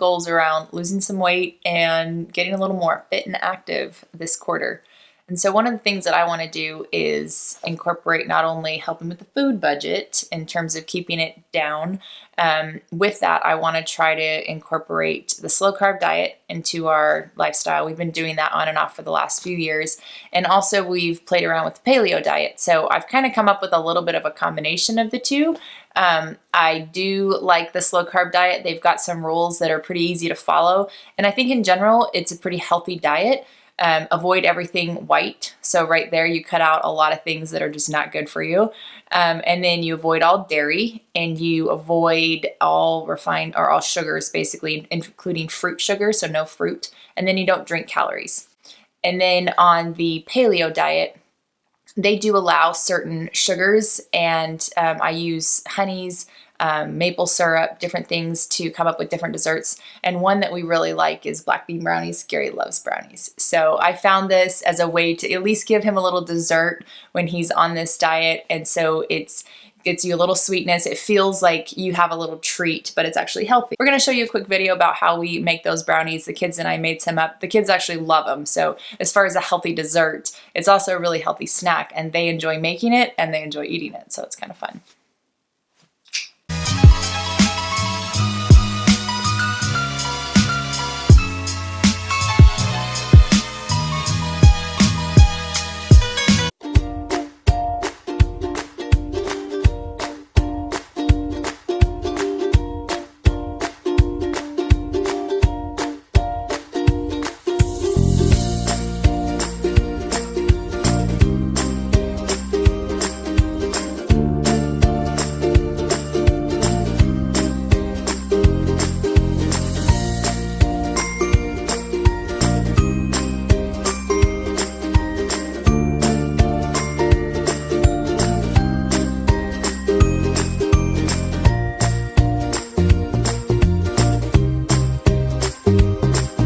goals around losing some weight and getting a little more fit and active this quarter. And so one of the things that I want to do is incorporate not only helping with the food budget in terms of keeping it down, with that, I want to try to incorporate the slow carb diet into our lifestyle. We've been doing that on and off for the last few years. And also we've played around with the paleo diet. So I've kind of come up with a little bit of a combination of the two. I do like the slow carb diet. They've got some rules that are pretty easy to follow. And I think in general, it's a pretty healthy diet. Avoid everything white. So right there, you cut out a lot of things that are just not good for you. And then you avoid all dairy and you avoid all refined or all sugars, basically, including fruit sugar. So no fruit. And then you don't drink calories. And then on the paleo diet, they do allow certain sugars, and I use honeys, maple syrup, different things to come up with different desserts. And one that we really like is black bean brownies. Gary loves brownies. So I found this as a way to at least give him a little dessert when he's on this diet. And so it gets you a little sweetness. It feels like you have a little treat, but it's actually healthy. We're going to show you a quick video about how we make those brownies. The kids and I made some up. The kids actually love them. So as far as a healthy dessert, it's also a really healthy snack, and they enjoy making it and they enjoy eating it. So it's kind of fun.